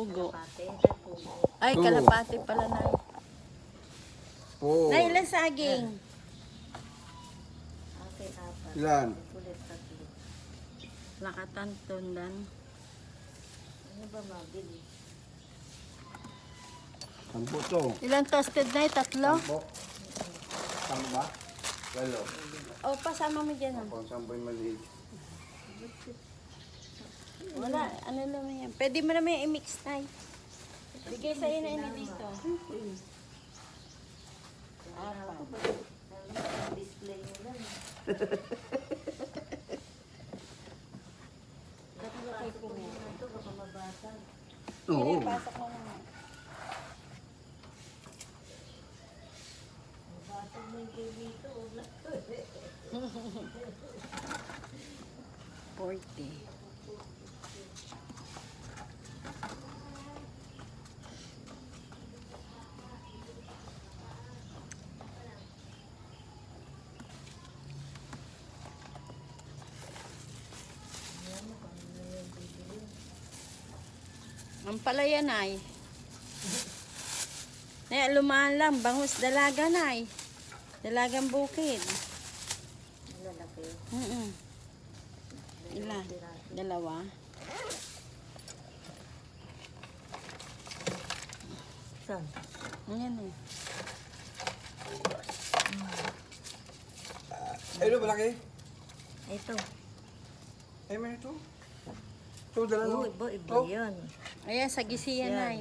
pugo. Pati, pugo. Ay, Oo. kalapati pala, Nay. Oo. Nay, ilan saging? Okay, apat. Ilan? Ulit, tatlo. Nakatantundan. Ano ba mabili? 10 to. Ilan toasted, Nay? 3? 10. Tama ba? Walo. O, pasama mo dyan. Ah. Kung 10 yung maliit. Wala, ano naman yan. Pwede mo naman yung i-mix, Nay. Bigay sa'yo na ini dito. Display mo lang. Ito, baka mabasag. Oo. Pasok mo naman. Mabasag mo yung kayo dito. 40. Ang palaya, Nay. Nay, lumaan lang. Bangus dalaga, Nay. Dalagang bukid. Lalaki. Ilan? Dalawa. Saan? Ayan eh. Ano malaki? Ito. Ay, may ito. Ito, dalawa. Oh, iba yan. Ayan, sa gisiya, Yan. Nay.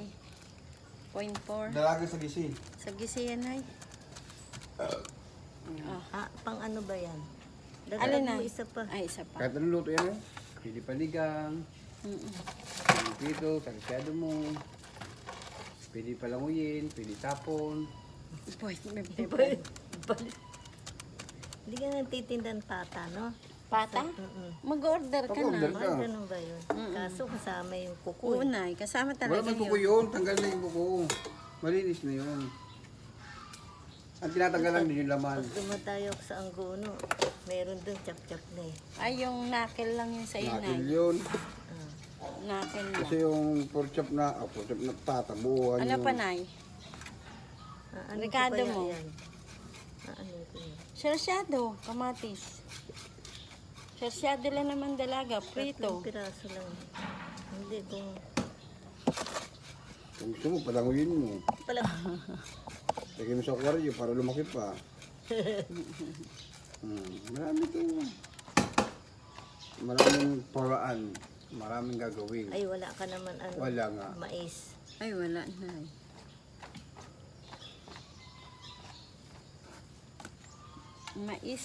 0.4. Dalaga sa gisi. Sa gisiya, Nay. Ah, pang ano ba yan? Alin Dagdag na? mo isa pa. Ay, isa pa. Kahit anong luto yan eh. Pwede paligang. Pwede dito, sagsado mo. Pwede palanguyin, pwede tapon. Pwede. Hindi ka nagtitindan pata, no? Pata? Mag-order ka na. Mag-order. Ay, ganun ba yun? Kaso kasama yung kuko. Oo, Nay. Kasama Wala talaga man kuko yun. yun. Tanggal na yung kuko. Malinis na yun. Ang tinatanggal lang din yung laman. Pag dumatayo ako sa Anggono, meron dun chap-chap na eh. Ay, yung knuckle lang yun sa'yo, Nakil Nay. yun. Knuckle lang. Kasi yung pork chop na tatabuhan Ano yun. pa, Nay? Ano Ricardo ko kaya mo. yan? Ano ko yan? Sarsyado, kamatis. Sarsyado lang naman dalaga, prito. 3 piraso lang. Hindi kung... Kung gusto mo, palanguyin mo. Pala, Lagyan mo sa aquarium para lumaki pa. Marami to. Maraming paraan. Maraming gagawin. ay wala ka naman ano. Wala nga. Mais. Ay, wala, Nay. Mais.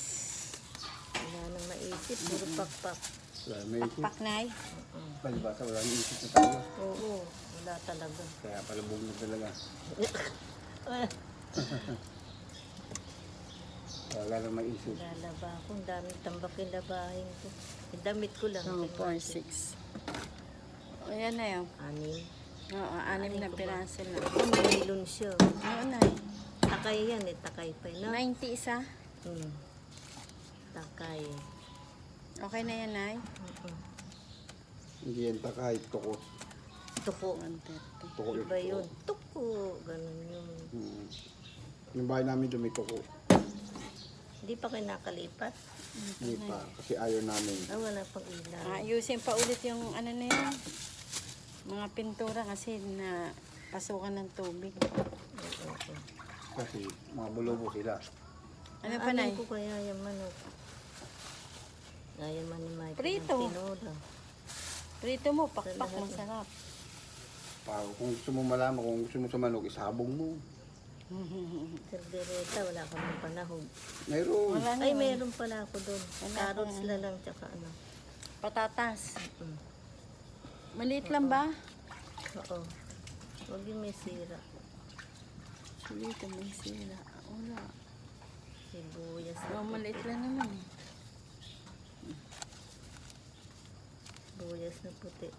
Wala nang maisip. Puro pakpak. Wala may isip. Pak, Nay. Palibasa, wala may isip na tayo. Oo, wala talaga. Kaya palabog na talaga. Wala na may isip. Lalaba ako. Ang daming tambakin labahin ko. Yung damit ko lang. 2, 4, 6. Ayan na yun. 6. Oo, 6 na piraso lang. Oh, may nylon siya. Oo, Nay. Takay yan eh. Takay pa yun. No? 90 isa. Takay. Okay na yan, Nay. Hindi yan takay, tuko. Tuko. 130. Tuko yung Iba yun. Tuko. Ganun yun. Yung bahay namin doon may tuko. Hindi pa kayo nakalipat? Hindi pa, kasi ayaw namin. Ah, wala pang ilaw. Ayusin pa ulit yung ano na yun. Mga pintura kasi na pasukan ng tubig. Kasi mga bulubo sila. Ano pa, Nay? ko kaya yung manok? Ayaw man ni Mike. Prito. ng tinola. Prito mo, pakpak, masarap. Kung gusto mo malaman, kung gusto mo sa manok, isabong mo. Kaldereta, wala ka mong panahon. Mayroon. Wala na. Ay, meron pala ako doon. Wala Carrots akong na lang, tsaka ano. Patatas. Maliit lang ba? Oo. Huwag yung may sira. Dito may sila. Wala. Sibuyas Oh, na, maliit lang naman eh. sibuyas na puti.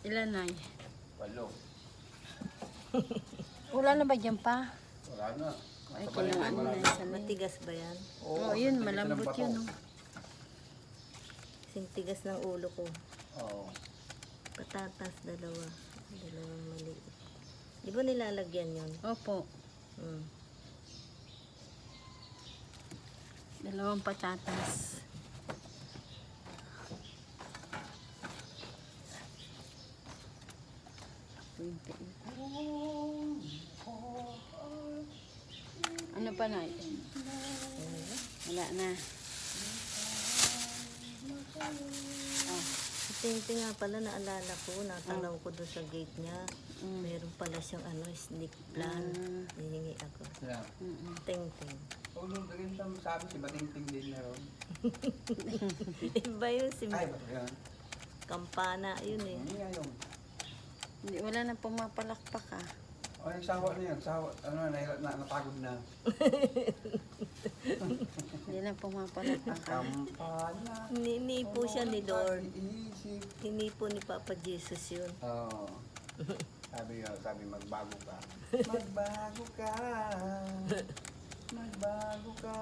Ilan, Nay? 8. Wala na ba dyan pa? Wala na. Ay, kailangan mo na isa na. Matigas ba yan? Oo, yun, malambot yun. Oh. Kasing tigas ng ulo ko. Oo. Patatas, 2. Dalawang maliit. Di ba nilalagyan yun? Opo. Hmm. Dalawang patatas. Ano pa na? Wala na. Oh. Si Tinte nga pala, naalala ko, natanaw ko doon sa gate niya. Meron pala siyang snake plant. Hihingi ako. Yeah. Ting-ting. Tulong na rin sabi si Bating-ting din na ron. Iba yun, si Ay, yan. Kampana yun eh. Hindi nga yun. Hindi, wala na pumapalakpak ah. O yung sawa na yan, sawa, napagod na. Hindi na pumapalakpak ah. Kampana. Hini po siya ni Lord. Iisip. Hini po ni Papa Jesus yun. Oo. Sabi magbago ka. Magbago ka. Magbago ka.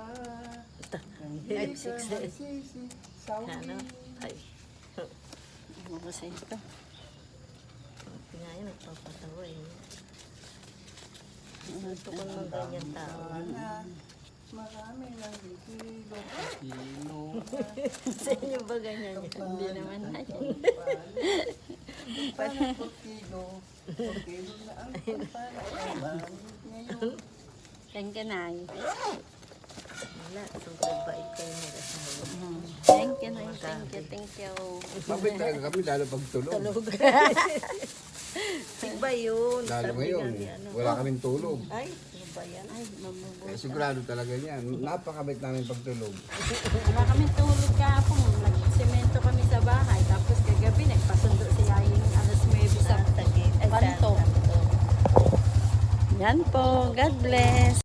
Hindi ka 5, 6, magsisi sa Ano? huli. Ay. Ano ko sa ito? Nga yun, nagpapatawa eh. Gusto ko naman ganyan tao. Sana, marami lang bisigo. Sino Sa inyo ba ganyan yan? Hindi naman na yan. Paano porkido? Porkido na ang pagpapalaman ngayon. Thank you, Nay. Wala, super bait kayo mag-asawa. Thank you, Nay. Thank you, thank you. Mabait talaga kami lalo pag tulog. Tulog. Iba yun. Lalo Sabi ngayon, nga ni ano. wala kaming tulog. Ay, ano ba yan? Ay, mabubuhay. Sigurado talaga yan. Napakabait namin pagtulog. Wala kami tulog kahapon. Nagsemento kami sa bahay. Tapos kagabi, nagpasundo si Yaying alas 9 sa Sa gate. Ay, Kanto. sa kanto. Yan po. God bless.